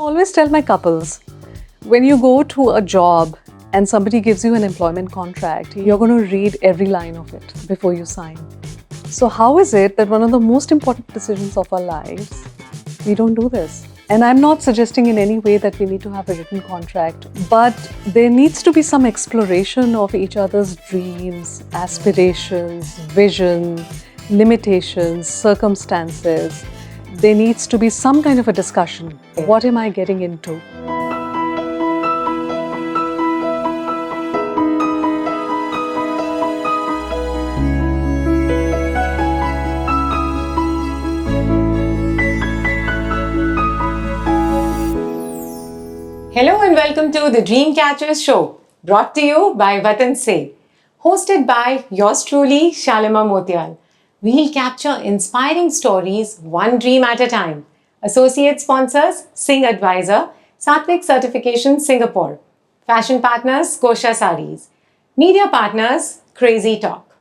always tell my couples, when you go to a job and somebody gives you an employment contract, you're going to read every line of it before you sign. So how is it that one of the most important decisions of our lives, we don't do this? And I'm not suggesting in any way that we need to have a written contract, but there needs to be some exploration of each other's dreams, aspirations, vision, limitations, circumstances. There needs to be some kind of a discussion. What am I getting into? Hello and welcome to the Dreamcatchers show, brought to you by Vatan Se, hosted by yours truly, Shalima Motial. We'll capture inspiring stories, one dream at a time. Associate sponsors, Singh Advisor, Satvik Certification Singapore. Fashion partners, Kosha Sarees. Media partners, Crazy Talk.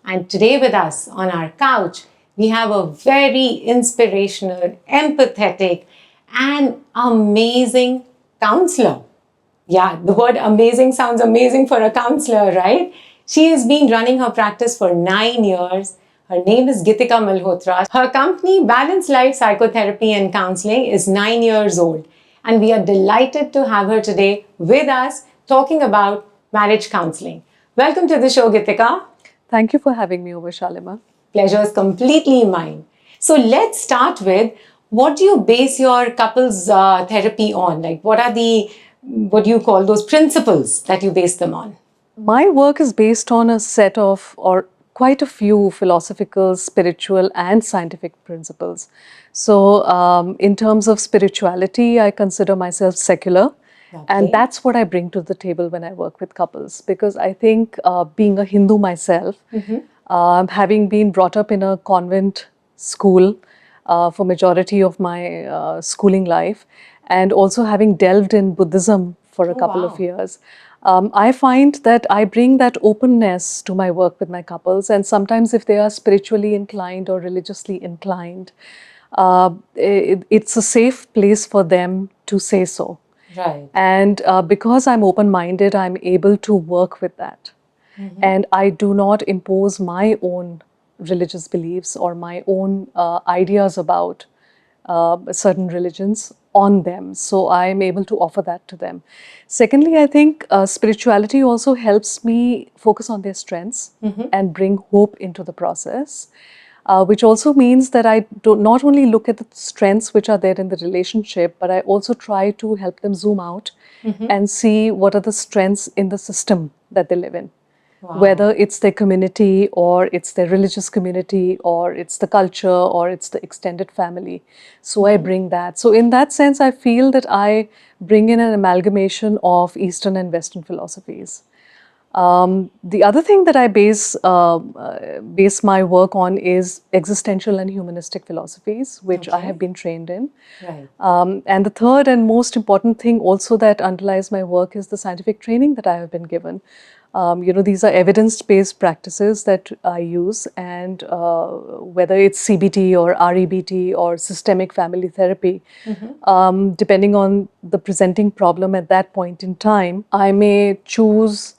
And today with us on our couch, we have a very inspirational, empathetic, and amazing counselor. Yeah, the word amazing sounds amazing for a counselor, right? She has been running her practice for 9 years. Her name is Geetika Malhotra. Her company, Balanced Life Psychotherapy and Counseling, is 9 years old. And we are delighted to have her today with us talking about marriage counseling. Welcome to the show, Geetika. Thank you for having me over, Shalima. Pleasure is completely mine. So let's start with, what do you base your couples therapy on? Like, what do you call those principles that you base them on? My work is based on a set of, or quite a few philosophical, spiritual, and scientific principles. So, in terms of spirituality, I consider myself secular. Okay. And that's what I bring to the table when I work with couples. Because I think being a Hindu myself, having been brought up in a convent school for majority of my schooling life, and also having delved in Buddhism for a couple of years, I find that I bring that openness to my work with my couples. And sometimes if they are spiritually inclined or religiously inclined, it's a safe place for them to say so. Right. And because I'm open-minded, I'm able to work with that. And I do not impose my own religious beliefs or my own ideas about certain religions on them. So I'm able to offer that to them. Secondly, I think spirituality also helps me focus on their strengths and bring hope into the process. Which also means that I do not only look at the strengths which are there in the relationship, but I also try to help them zoom out and see what are the strengths in the system that they live in. Wow. Whether it's their community or it's their religious community or it's the culture or it's the extended family. So I bring that. So in that sense, I feel that I bring in an amalgamation of Eastern and Western philosophies. The other thing that I base my work on is existential and humanistic philosophies, which I have been trained in. Right. And the third and most important thing also that underlies my work is the scientific training that I have been given. These are evidence-based practices that I use, and whether it's CBT or REBT or systemic family therapy, depending on the presenting problem at that point in time, I may choose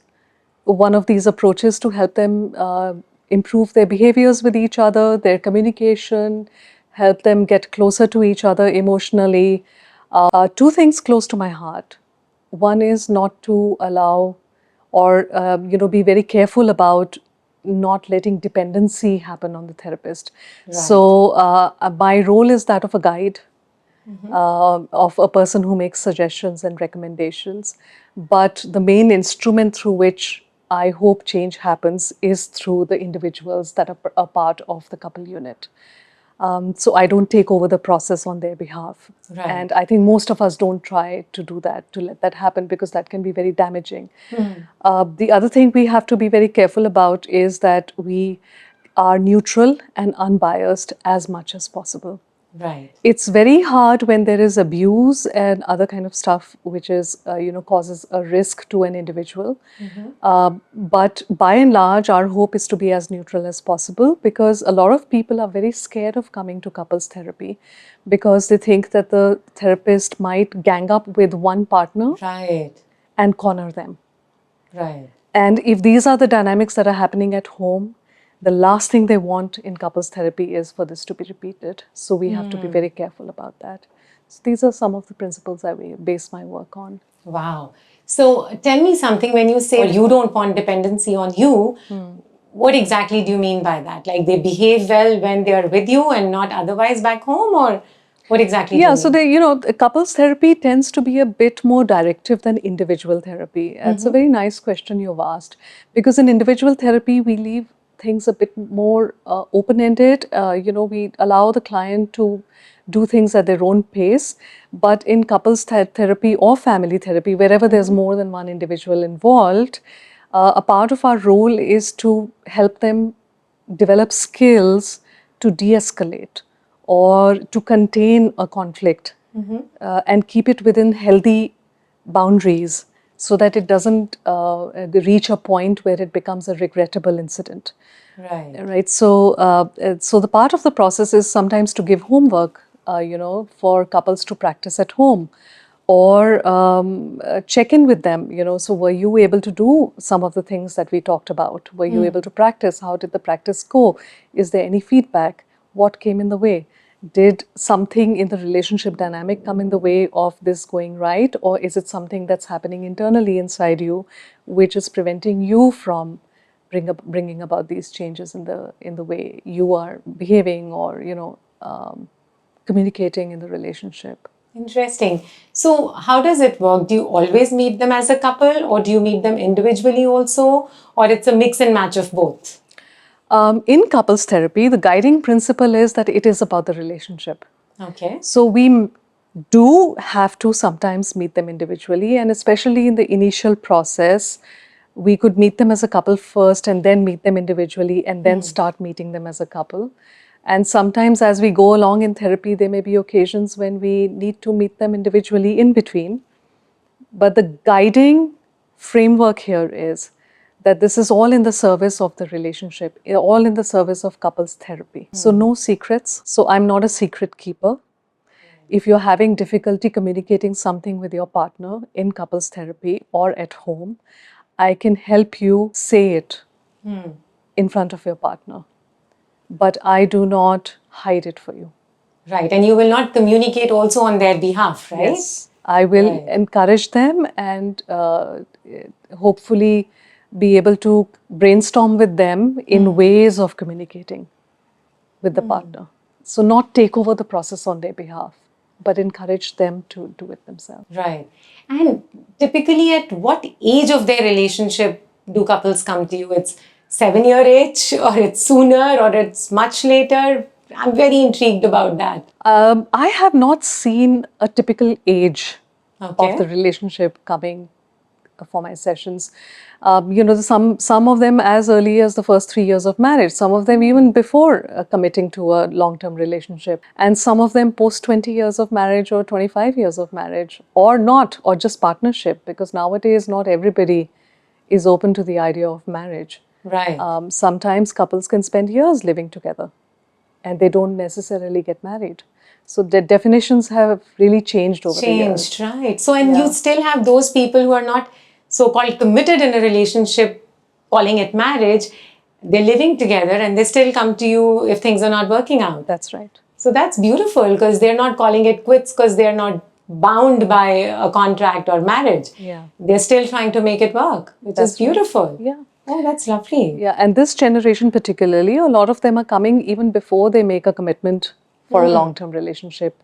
one of these approaches to help them improve their behaviors with each other, their communication, help them get closer to each other emotionally. Two things close to my heart. One is not to allow or be very careful about not letting dependency happen on the therapist. Right. So my role is that of a guide, of a person who makes suggestions and recommendations. But the main instrument through which I hope change happens is through the individuals that are a part of the couple unit. So I don't take over the process on their behalf. Right. And I think most of us don't try to do that, to let that happen, because that can be very damaging. The other thing we have to be very careful about is that we are neutral and unbiased as much as possible. Right. It's very hard when there is abuse and other kind of stuff, which is, causes a risk to an individual. But by and large, our hope is to be as neutral as possible, because a lot of people are very scared of coming to couples therapy because they think that the therapist might gang up with one partner Right. and corner them. Right. And if these are the dynamics that are happening at home, the last thing they want in couples therapy is for this to be repeated. So we have to be very careful about that. So these are some of the principles I base my work on. Wow. So tell me something, when you say you don't want dependency on you, what exactly do you mean by that? Like they behave well when they are with you and not otherwise back home, or what exactly do you Yeah, mean? so couples therapy tends to be a bit more directive than individual therapy. That's a very nice question you've asked, because in individual therapy we leave things a bit more open-ended. We allow the client to do things at their own pace. But in couples therapy or family therapy, wherever there's more than one individual involved, a part of our role is to help them develop skills to de-escalate or to contain a conflict and keep it within healthy boundaries so that it doesn't reach a point where it becomes a regrettable incident. Right. Right. So the part of the process is sometimes to give homework, for couples to practice at home, or check in with them. So were you able to do some of the things that we talked about? Were you able to practice? How did the practice go? Is there any feedback? What came in the way? Did something in the relationship dynamic come in the way of this going right, or is it something that's happening internally inside you, which is preventing you from bringing about these changes in the way you are behaving or communicating in the relationship? Interesting. So, how does it work? Do you always meet them as a couple, or do you meet them individually also, or it's a mix and match of both? In couples therapy, the guiding principle is that it is about the relationship. Okay. So we do have to sometimes meet them individually, and especially in the initial process, we could meet them as a couple first and then meet them individually and then start meeting them as a couple. And sometimes as we go along in therapy, there may be occasions when we need to meet them individually in between. But the guiding framework here is that this is all in the service of the relationship, all in the service of couples therapy. So no secrets. So I'm not a secret keeper. If you're having difficulty communicating something with your partner in couples therapy or at home, I can help you say it in front of your partner. But I do not hide it for you. Right. And you will not communicate also on their behalf, right? Yes, I will Right. encourage them and hopefully be able to brainstorm with them in ways of communicating with the partner. So not take over the process on their behalf, but encourage them to do it themselves. Right. And typically, at what age of their relationship do couples come to you? It's 7-year age, or it's sooner, or it's much later? I'm very intrigued about that. I have not seen a typical age Okay. of the relationship coming for my sessions. Some of them as early as the first 3 years of marriage, some of them even before committing to a long-term relationship, and some of them post 20 years of marriage or 25 years of marriage, or not, or just partnership, because nowadays not everybody is open to the idea of marriage. Right. Sometimes couples can spend years living together and they don't necessarily get married. So the definitions have really changed over the years. Changed, right. So, and you still have those people who are not so-called committed in a relationship, calling it marriage. They're living together and they still come to you if things are not working out. That's right. So that's beautiful, because they're not calling it quits because they're not bound by a contract or marriage. Yeah. They're still trying to make it work, which is beautiful. Yeah. Oh, that's lovely. Yeah, and this generation particularly, a lot of them are coming even before they make a commitment for a long-term relationship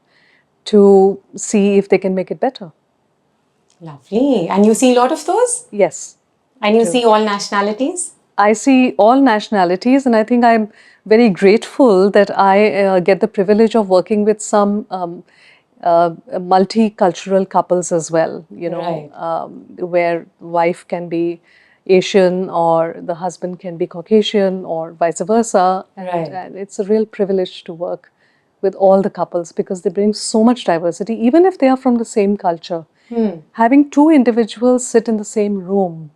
to see if they can make it better. Lovely. And you see a lot of those? Yes. And you see all nationalities? I see all nationalities, and I think I'm very grateful that I get the privilege of working with some multicultural couples as well, where wife can be Asian or the husband can be Caucasian or vice versa. Right. And it's a real privilege to work with all the couples because they bring so much diversity, even if they are from the same culture. Having two individuals sit in the same room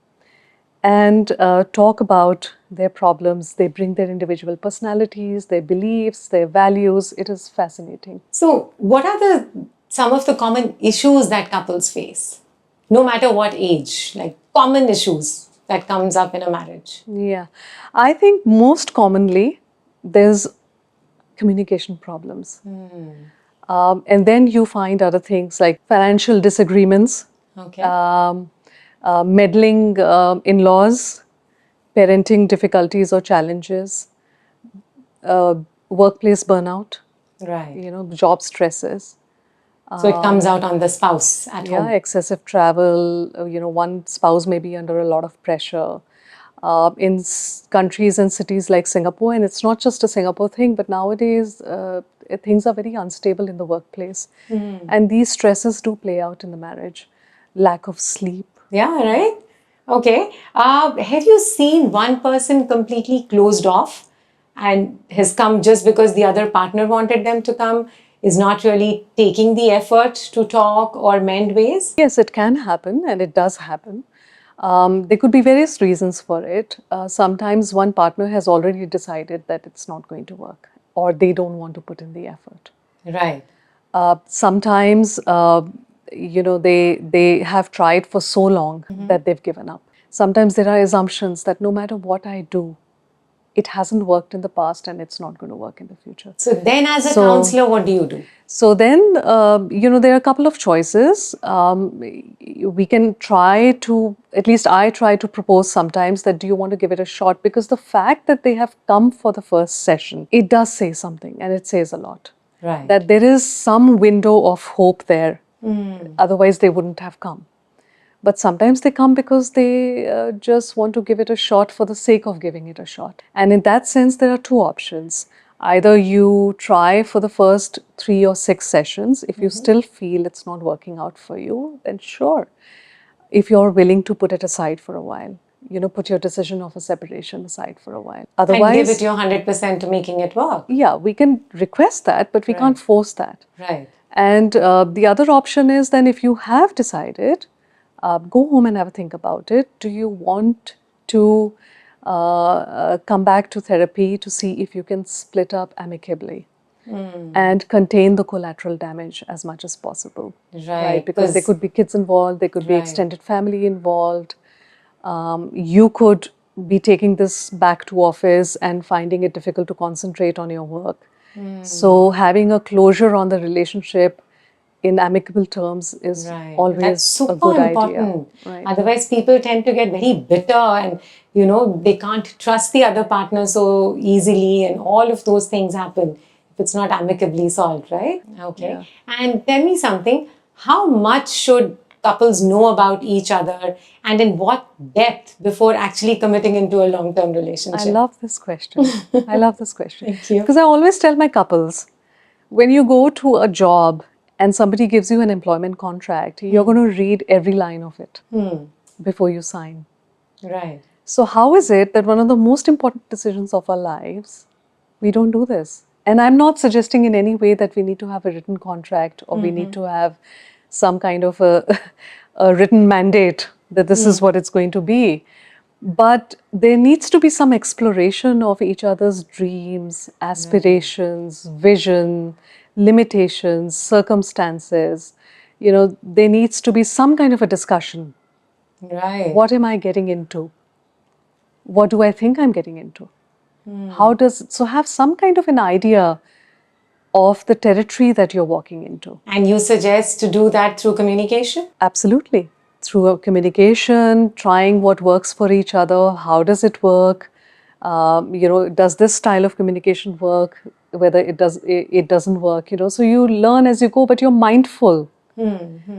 and talk about their problems, they bring their individual personalities, their beliefs, their values. It is fascinating. So, what are some of the common issues that couples face, no matter what age, like common issues that comes up in a marriage? Yeah, I think most commonly there's communication problems. And then you find other things like financial disagreements, Okay. meddling in-laws, parenting difficulties or challenges, workplace burnout, Right. job stresses. So it comes out on the spouse at Yeah, home. excessive travel, one spouse may be under a lot of pressure. In countries and cities like Singapore, and it's not just a Singapore thing, but nowadays things are very unstable in the workplace. And these stresses do play out in the marriage. Lack of sleep. Yeah, right? Okay. Have you seen one person completely closed off and has come just because the other partner wanted them to come, is not really taking the effort to talk or mend ways? Yes, it can happen, and it does happen. There could be various reasons for it. Sometimes one partner has already decided that it's not going to work, or they don't want to put in the effort. Right. Sometimes, they have tried for so long that they've given up. Sometimes there are assumptions that no matter what I do, it hasn't worked in the past and it's not going to work in the future. So then, as a So- counselor, what do you do? So then, there are a couple of choices. We can try to, at least I try to propose sometimes that do you want to give it a shot? Because the fact that they have come for the first session, it does say something, and it says a lot. Right. That there is some window of hope there. Otherwise, they wouldn't have come. But sometimes they come because they just want to give it a shot for the sake of giving it a shot. And in that sense, there are two options. Either you try for the first 3 or 6 sessions. If you still feel it's not working out for you, then sure. If you're willing to put it aside for a while, put your decision of a separation aside for a while. Otherwise, And give it your 100% to making it work. yeah, we can request that, but we can't force that. Right. And the other option is then if you have decided, go home and have a think about it. Do you want to come back to therapy to see if you can split up amicably and contain the collateral damage as much as possible? Right. Because there could be kids involved, there could be Right. extended family involved. You could be taking this back to office and finding it difficult to concentrate on your work. So having a closure on the relationship in amicable terms is Right. always That's super a good important. idea. Right. Otherwise, people tend to get very bitter and, they can't trust the other partner so easily, and all of those things happen if it's not amicably solved, right? Okay. Yeah. And tell me something, how much should couples know about each other and in what depth before actually committing into a long-term relationship? I love this question. I love this question. Thank you. Because I always tell my couples, when you go to a job and somebody gives you an employment contract, you're going to read every line of it before you sign. Right. So how is it that one of the most important decisions of our lives, we don't do this? And I'm not suggesting in any way that we need to have a written contract or we need to have some kind of a written mandate that this is what it's going to be. But there needs to be some exploration of each other's dreams, aspirations, vision, limitations, circumstances. There needs to be some kind of a discussion. Right. What am I getting into? What do I think I'm getting into? So have some kind of an idea of the territory that you're walking into. And you suggest to do that through communication? Absolutely. Through a communication, trying what works for each other, how does it work? Does this style of communication work? Whether it doesn't work, So you learn as you go, but you're mindful.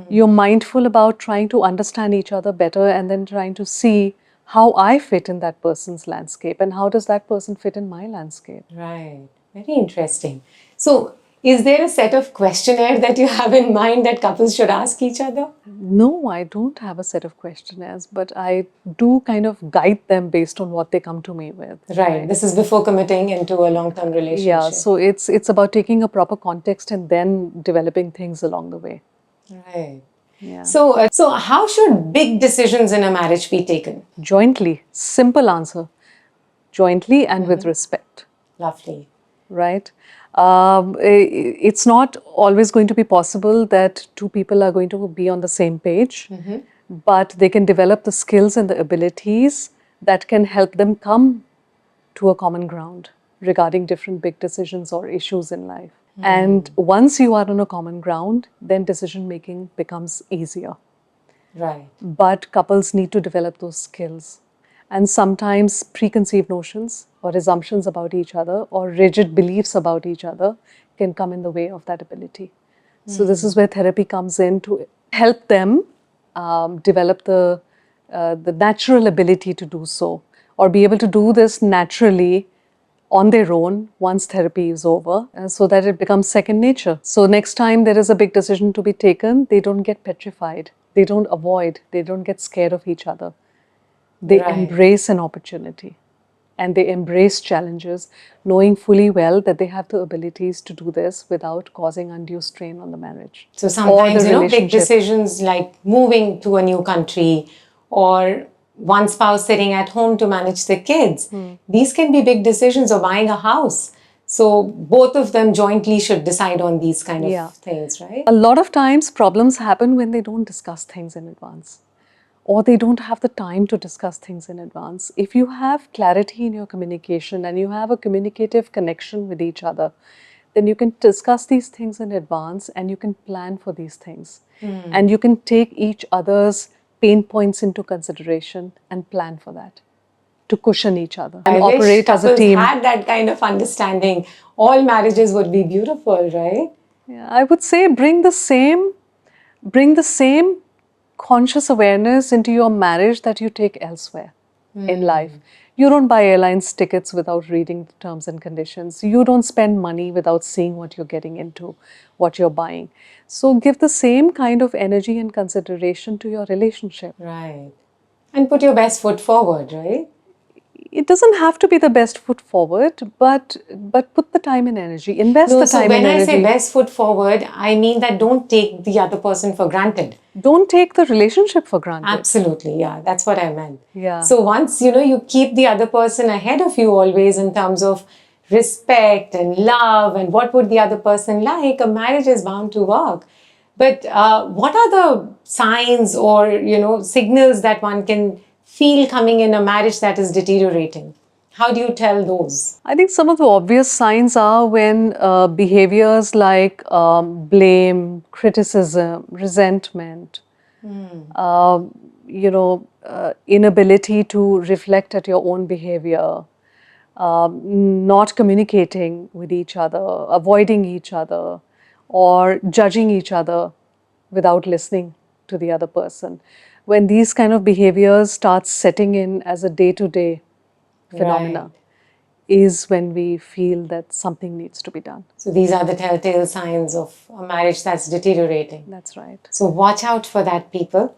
You're mindful about trying to understand each other better and then trying to see how I fit in that person's landscape and how does that person fit in my landscape. Right. Very interesting. So, Is there a set of questionnaire that you have in mind that couples should ask each other? No, I don't have a set of questionnaires, but I do kind of guide them based on what they come to me with. Right. This is before committing into a long-term relationship. Yeah, so it's about taking a proper context and then developing things along the way. Right. Yeah. So how should big decisions in a marriage be taken? Jointly, simple answer. Jointly and with respect. Lovely. Right? It's not always going to be possible that two people are going to be on the same page, but they can develop the skills and the abilities that can help them come to a common ground regarding different big decisions or issues in life. And once you are on a common ground, then decision making becomes easier. Right. But couples need to develop those skills. And sometimes preconceived notions or assumptions about each other or rigid beliefs about each other can come in the way of that ability. So this is where therapy comes in to help them develop the natural ability to do so, or be able to do this naturally on their own once therapy is over, so that it becomes second nature. So next time there is a big decision to be taken, they don't get petrified, they don't avoid, they don't get scared of each other. They embrace an opportunity and they embrace challenges, knowing fully well that they have the abilities to do this without causing undue strain on the marriage. So sometimes, big decisions like moving to a new country or one spouse sitting at home to manage the kids, these can be big decisions, or buying a house. So both of them jointly should decide on these kind of things, right? A lot of times problems happen when they don't discuss things in advance, or they don't have the time to discuss things in advance. If you have clarity in your communication and you have a communicative connection with each other, then you can discuss these things in advance and you can plan for these things. And you can take each other's pain points into consideration and plan for that, to cushion each other and operate as a team. If had that kind of understanding, all marriages would be beautiful, right? Yeah, I would say bring the same conscious awareness into your marriage that you take elsewhere in life. You don't buy airlines tickets without reading the terms and conditions. You don't spend money without seeing what you're getting into, what you're buying. So give the same kind of energy and consideration to your relationship. Right. And put your best foot forward, right? It doesn't have to be the best foot forward, but put the time and energy, invest the time and energy. When I say best foot forward, I mean that don't take the other person for granted. Don't take the relationship for granted. Absolutely, yeah, that's what I meant. Yeah. So once, you keep the other person ahead of you always in terms of respect and love and what would the other person like, a marriage is bound to work. But what are the signs or, signals that one can feel coming in a marriage that is deteriorating? How do you tell those? I think some of the obvious signs are when behaviors like blame, criticism, resentment, inability to reflect at your own behavior, not communicating with each other, avoiding each other, or judging each other without listening to the other person. When these kind of behaviors start setting in as a day-to-day phenomena, is when we feel that something needs to be done. So these are the telltale signs of a marriage that's deteriorating. That's right. So watch out for that, people.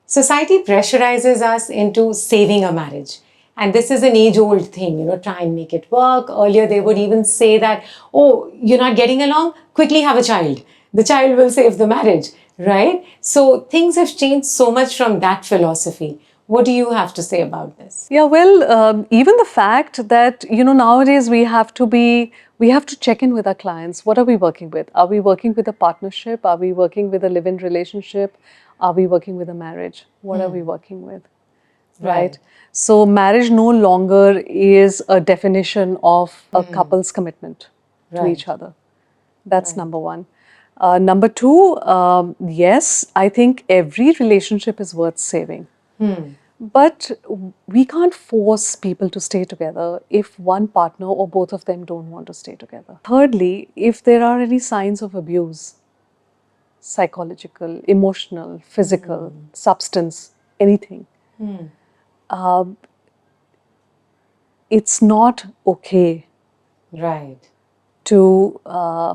Society pressurizes us into saving a marriage. And this is an age-old thing, try and make it work. Earlier, they would even say that, oh, you're not getting along? Quickly have a child. The child will save the marriage, right? So things have changed so much from that philosophy. What do you have to say about this? Yeah, well, even the fact that, nowadays we have to check in with our clients. What are we working with? Are we working with a partnership? Are we working with a live-in relationship? Are we working with a marriage? What are we working with? Right? So marriage no longer is a definition of a couple's commitment to each other. That's number one. Number two, yes, I think every relationship is worth saving. But we can't force people to stay together if one partner or both of them don't want to stay together. Thirdly, if there are any signs of abuse, psychological, emotional, physical, substance, anything, it's not okay. Right. to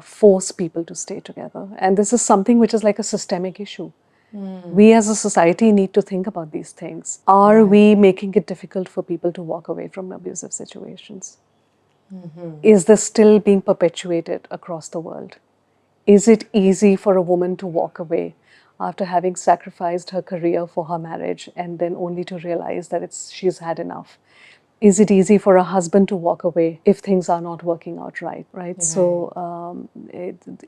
force people to stay together. And this is something which is like a systemic issue. We as a society need to think about these things. Are we making it difficult for people to walk away from abusive situations? Is this still being perpetuated across the world? Is it easy for a woman to walk away after having sacrificed her career for her marriage and then only to realize that she's had enough? Is it easy for a husband to walk away if things are not working out right? So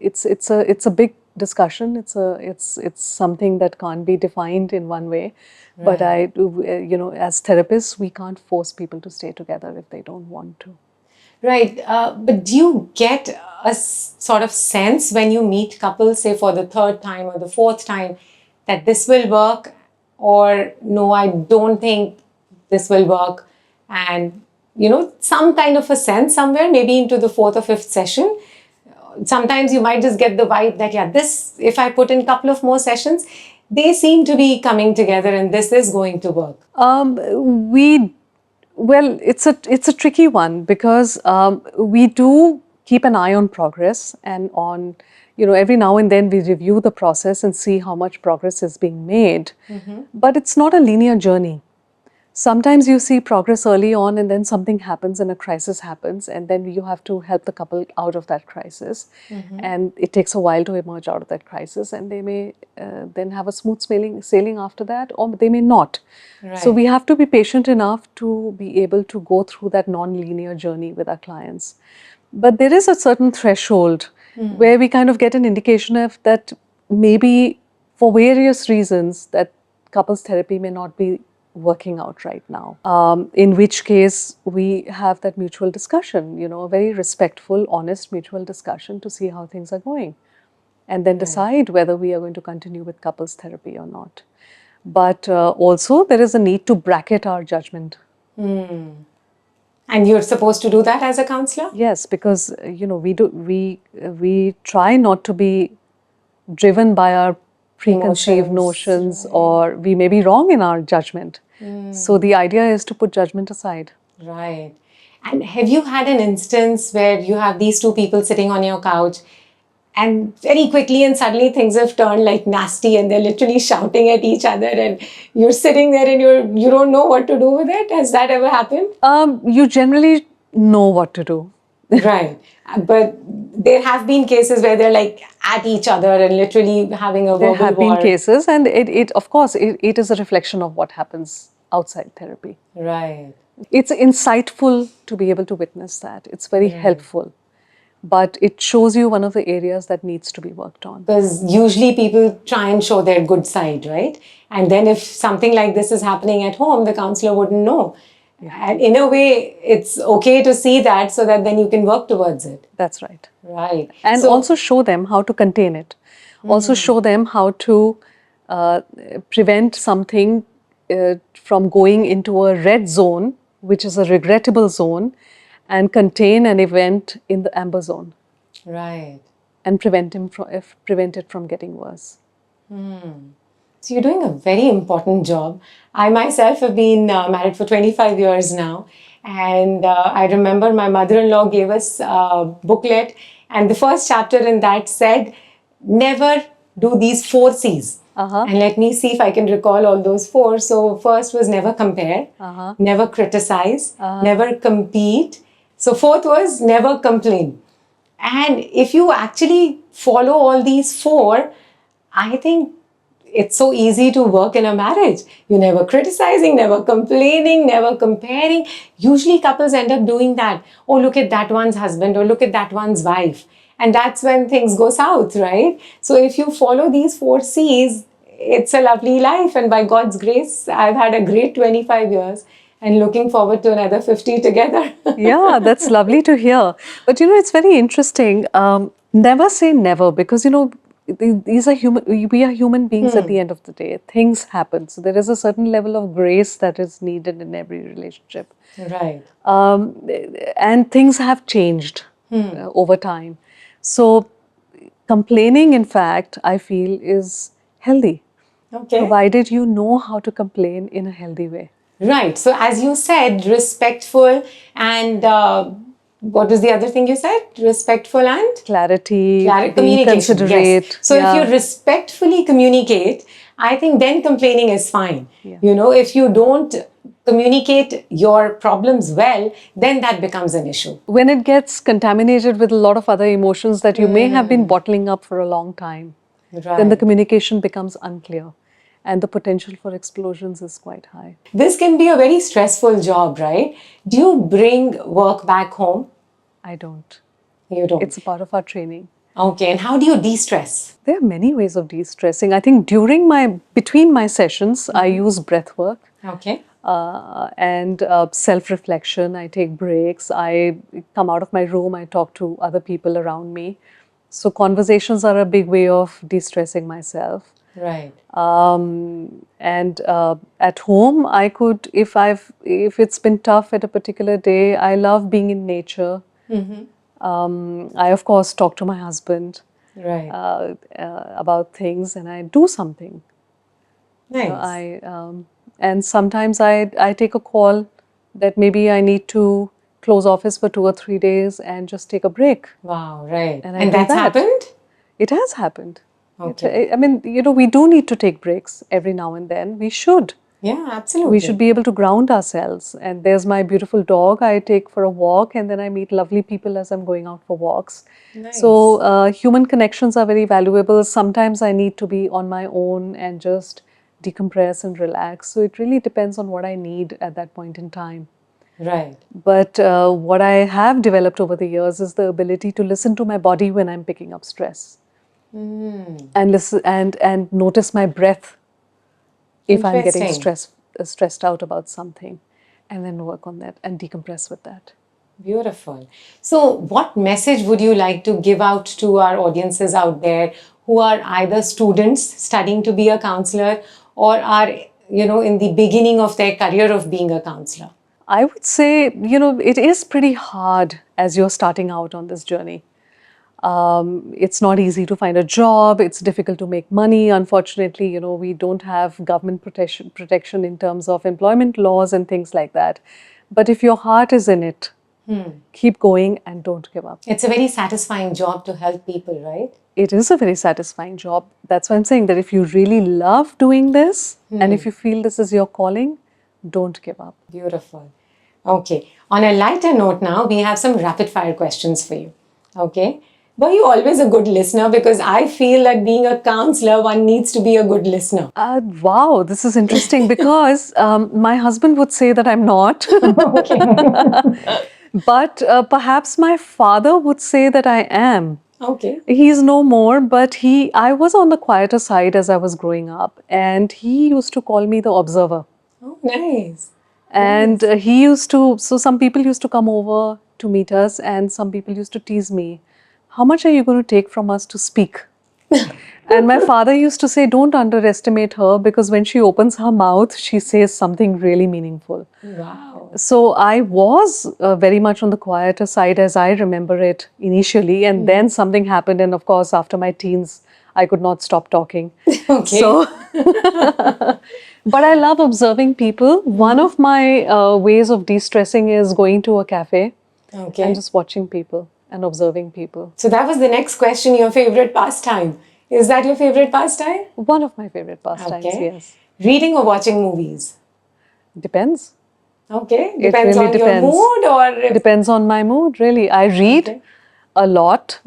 it's a big discussion. It's something that can't be defined in one way. But as therapists, we can't force people to stay together if they don't want to. Right. But do you get a sort of sense when you meet couples, say for the third time or the fourth time, that this will work, or no, I don't think this will work? And, some kind of a sense somewhere, maybe into the fourth or fifth session. Sometimes you might just get the vibe that, if I put in a couple of more sessions, they seem to be coming together and this is going to work. Well, it's a tricky one because we do keep an eye on progress and on, every now and then we review the process and see how much progress is being made. But it's not a linear journey. Sometimes you see progress early on and then something happens and a crisis happens and then you have to help the couple out of that crisis. And it takes a while to emerge out of that crisis, and they may then have a smooth sailing after that, or they may not. Right. So we have to be patient enough to be able to go through that non-linear journey with our clients. But there is a certain threshold where we kind of get an indication of that maybe for various reasons that couples therapy may not be working out right now. In which case we have that mutual discussion, a very respectful, honest mutual discussion to see how things are going, and then decide whether we are going to continue with couples therapy or not. But also there is a need to bracket our judgment. And you're supposed to do that as a counselor? Yes, because we try not to be driven by our preconceived notions, or we may be wrong in our judgment. So the idea is to put judgment aside. Right. And have you had an instance where you have these two people sitting on your couch and very quickly and suddenly things have turned like nasty and they're literally shouting at each other and you're sitting there and you don't know what to do with it? Has that ever happened? You generally know what to do. Right. But there have been cases where they're like at each other and literally having a verbal war. There have been cases, and it of course, it is a reflection of what happens outside therapy. Right. It's insightful to be able to witness that. It's very helpful. But it shows you one of the areas that needs to be worked on. Because usually people try and show their good side, right? And then if something like this is happening at home, the counselor wouldn't know. And in a way, it's okay to see that so that then you can work towards it. That's right. Right. And also show them how to contain it. Also show them how to prevent something from going into a red zone, which is a regrettable zone, and contain an event in the amber zone. Right. And prevent it from getting worse. So you're doing a very important job. I myself have been married for 25 years now. And I remember my mother-in-law gave us a booklet. And the first chapter in that said, never do these 4 C's. And let me see if I can recall all those 4. So first was never compare, never criticize, never compete. So fourth was never complain. And if you actually follow all these 4, I think it's so easy to work in a marriage. You're never criticizing, never complaining, never comparing. Usually couples end up doing that. Oh, look at that one's husband, or look at that one's wife. And that's when things go south, right? So if you follow these 4 C's, it's a lovely life. And by God's grace, I've had a great 25 years and looking forward to another 50 together. Yeah, that's lovely to hear. But it's very interesting. Never say never, because these are we are human beings at the end of the day. Things happen. So there is a certain level of grace that is needed in every relationship. Right. And things have changed over time. So complaining, in fact, I feel is healthy. Okay. Provided you know how to complain in a healthy way. Right. So as you said, respectful and What was the other thing you said? Respectful and? Clarity, being Communication. Yes. considerate. So if you respectfully communicate, I think then complaining is fine. Yeah. You know, if you don't communicate your problems well, then that becomes an issue. When it gets contaminated with a lot of other emotions that you may have been bottling up for a long time, then the communication becomes unclear and the potential for explosions is quite high. This can be a very stressful job, right? Do you bring work back home? I don't. You don't. It's a part of our training. Okay, and how do you de-stress? There are many ways of de-stressing. I think between my sessions, I use breath work. Okay. And self-reflection. I take breaks. I come out of my room. I talk to other people around me. So conversations are a big way of de-stressing myself. Right. And at home, I could, if it's been tough at a particular day, I love being in nature. I of course talk to my husband Right. about things, and I do something. Nice. And sometimes I take a call that maybe I need to close office for 2 or 3 days and just take a break. Wow, right. And And that's happened? It has happened. Okay. I mean, we do need to take breaks every now and then. We should. Yeah, absolutely. We should be able to ground ourselves. And there's my beautiful dog I take for a walk, and then I meet lovely people as I'm going out for walks. Nice. So human connections are very valuable. Sometimes I need to be on my own and just decompress and relax. So it really depends on what I need at that point in time. Right. But what I have developed over the years is the ability to listen to my body when I'm picking up stress. And listen and notice my breath if I'm getting stressed out about something, and then work on that and decompress with that. Beautiful. So what message would you like to give out to our audiences out there who are either students studying to be a counselor or are, in the beginning of their career of being a counselor? I would say, it is pretty hard as you're starting out on this journey. It's not easy to find a job. It's difficult to make money. Unfortunately, we don't have government protection in terms of employment laws and things like that. But if your heart is in it, keep going and don't give up. It's a very satisfying job to help people, right? It is a very satisfying job. That's why I'm saying that if you really love doing this and if you feel this is your calling, don't give up. Beautiful. Okay. On a lighter note now, we have some rapid fire questions for you. Okay. Were you always a good listener? Because I feel that being a counselor, one needs to be a good listener. Wow, this is interesting because my husband would say that I'm not. But perhaps my father would say that I am. Okay. He's no more, but I was on the quieter side as I was growing up, and he used to call me the observer. Oh, nice. And he used to, so some people used to come over to meet us, and some people used to tease me, how much are you going to take from us to speak? And my father used to say, don't underestimate her, because when she opens her mouth, she says something really meaningful. Wow. So I was very much on the quieter side as I remember it initially, and then something happened, and of course after my teens I could not stop talking. Okay. So but I love observing people. One of my ways of de-stressing is going to a cafe and just watching people and observing people. So that was the next question, your favorite pastime. Is that your favorite pastime? One of my favorite pastimes, yes. Reading or watching movies? Depends. Okay. It Depends really on depends. your mood or? Depends on my mood, really. I read a lot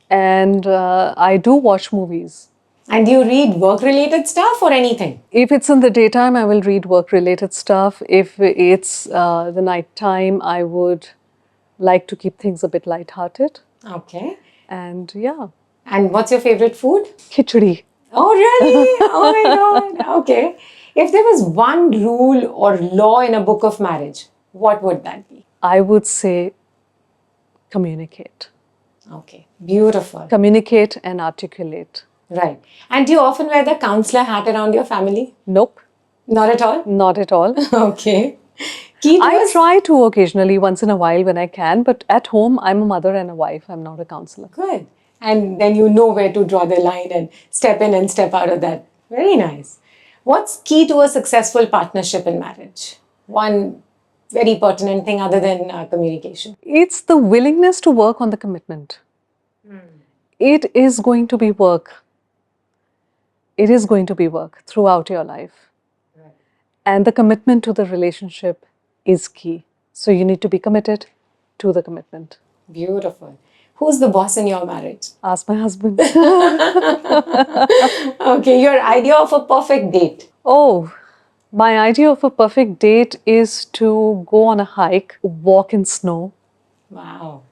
and I do watch movies. And do you read work-related stuff or anything? If it's in the daytime, I will read work-related stuff. If it's the night time, I would like to keep things a bit lighthearted. Okay. And yeah. And what's your favorite food? Khichdi. Oh, really? Oh my God. Okay. If there was one rule or law in a book of marriage, what would that be? I would say communicate. Okay. Beautiful. Communicate and articulate. Right. And do you often wear the counselor hat around your family? Nope. Not at all? Not at all. Okay. I try to occasionally, once in a while when I can, but at home, I'm a mother and a wife. I'm not a counselor. Good. And then you know where to draw the line and step in and step out of that. Very nice. What's key to a successful partnership in marriage? One very pertinent thing other than communication? It's the willingness to work on the commitment. It is going to be work. It is going to be work throughout your life. And the commitment to the relationship is key. So you need to be committed to the commitment. Beautiful. Who's the boss in your marriage? Ask my husband. Okay, your idea of a perfect date. Oh, my idea of a perfect date is to go on a hike, walk in snow, Wow.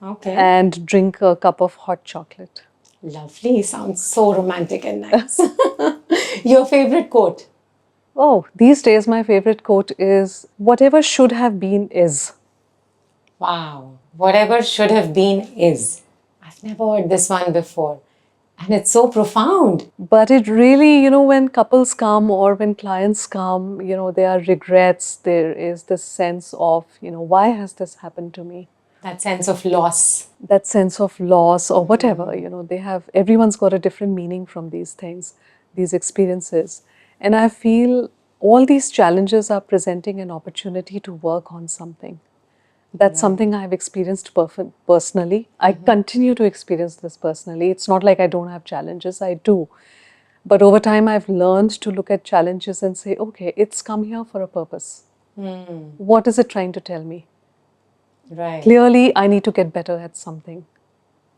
Okay. and drink a cup of hot chocolate. Lovely. Sounds so romantic and nice. Your favorite quote? Oh, these days my favorite quote is, whatever should have been is. Wow. Whatever should have been is. I've never heard this one before. And it's so profound. But it really, when couples come or when clients come, there are regrets. There is this sense of, why has this happened to me? That sense of loss. That sense of loss or whatever, everyone's got a different meaning from these things, these experiences. And I feel all these challenges are presenting an opportunity to work on something. That's something I've experienced personally. I continue to experience this personally. It's not like I don't have challenges, I do. But over time, I've learned to look at challenges and say, okay, it's come here for a purpose. What is it trying to tell me? Right. Clearly, I need to get better at something.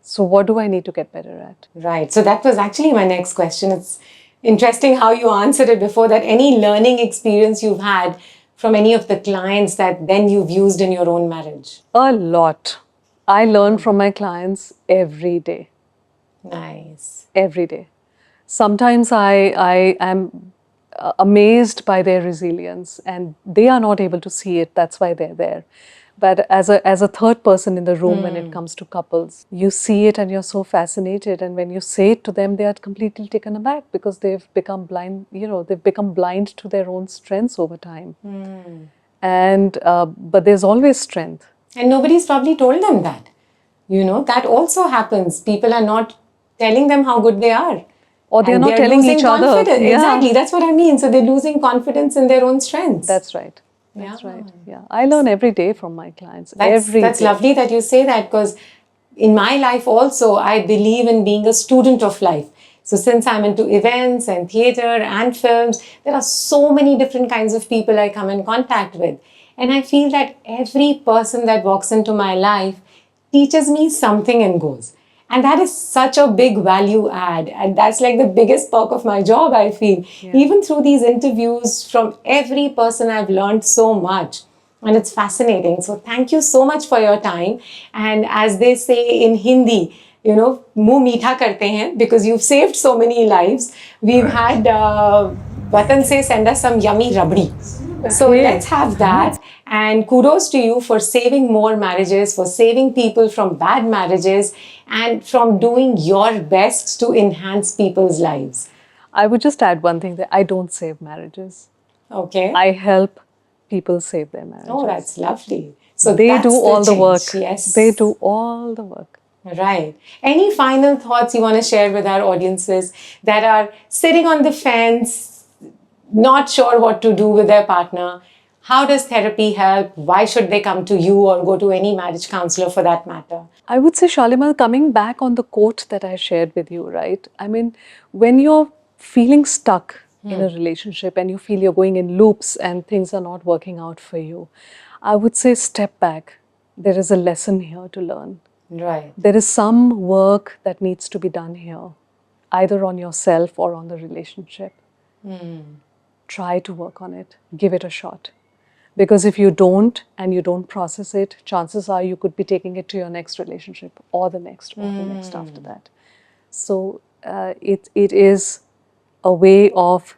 So what do I need to get better at? Right. So that was actually my next question. It's interesting how you answered it before that. Any learning experience you've had from any of the clients that then you've used in your own marriage? A lot. I learn from my clients every day. Nice. Every day. Sometimes I am amazed by their resilience and they are not able to see it. That's why they're there. But as a third person in the room when it comes to couples, you see it and you're so fascinated. And when you say it to them, they are completely taken aback because they've become blind, they've become blind to their own strengths over time. And, but there's always strength. And nobody's probably told them that. That also happens. People are not telling them how good they are. Or they're And not they're telling losing each other. confidence. Yeah. Exactly. That's what I mean. So they're losing confidence in their own strengths. That's right. That's Yeah. right. Yeah. I learn every day from my clients. That's every day. lovely that you say that, because in my life also, I believe in being a student of life. So since I'm into events and theater and films, there are so many different kinds of people I come in contact with. And I feel that every person that walks into my life teaches me something and goes. And that is such a big value add. And that's like the biggest perk of my job, I feel. Yeah. Even through these interviews, from every person, I've learned so much. And it's fascinating. So thank you so much for your time. And as they say in Hindi, muh meetha karte hain, because you've saved so many lives. We've had Vatan se send us some yummy rabdi. So let's have that. And kudos to you for saving more marriages, for saving people from bad marriages, and from doing your best to enhance people's lives. I would just add one thing, that I don't save marriages. Okay. I help people save their marriages. Oh, that's lovely. So they that's do all the change. work. Yes. They do all the work. Right. Any final thoughts you want to share with our audiences that are sitting on the fence, not sure what to do with their partner? How does therapy help? Why should they come to you or go to any marriage counselor for that matter? I would say, Shalimar, coming back on the quote that I shared with you, right? I mean, when you're feeling stuck in a relationship and you feel you're going in loops and things are not working out for you, I would say step back. There is a lesson here to learn. Right. There is some work that needs to be done here, either on yourself or on the relationship. Try to work on it. Give it a shot. Because if you don't and you don't process it, chances are you could be taking it to your next relationship or the next or the next after that. So it is a way of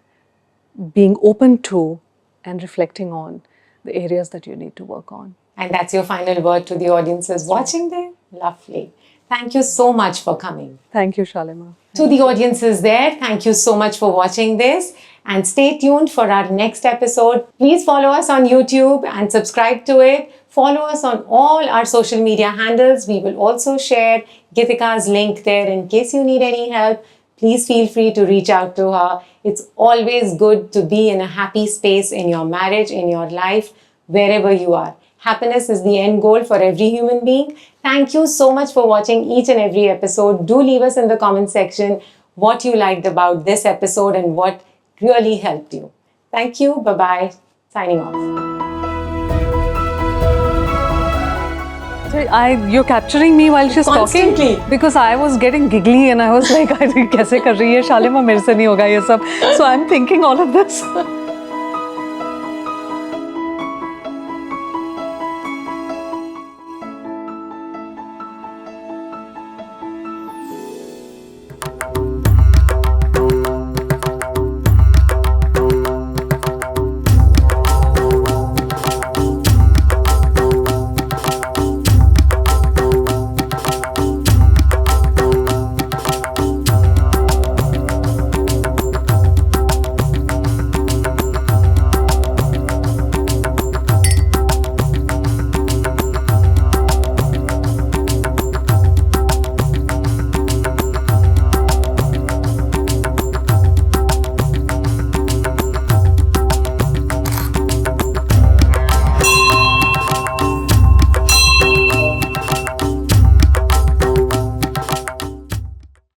being open to and reflecting on the areas that you need to work on. And that's your final word to the audiences watching there? Lovely. Thank you so much for coming. Thank you, Shalimar. To the audiences there, thank you so much for watching this. And stay tuned for our next episode. Please follow us on YouTube and subscribe to it. Follow us on all our social media handles. We will also share Geetika's link there in case you need any help. Please feel free to reach out to her. It's always good to be in a happy space in your marriage, in your life, wherever you are. Happiness is the end goal for every human being. Thank you so much for watching each and every episode. Do leave us in the comment section what you liked about this episode and what really helped you. Thank you. Bye-bye. Signing off. So you're capturing me while she's Constantly. talking because I was getting giggly and I was like, "I कैसे कर रही है शालिमा मेरे से नहीं होगा ये सब." So I'm thinking all of this.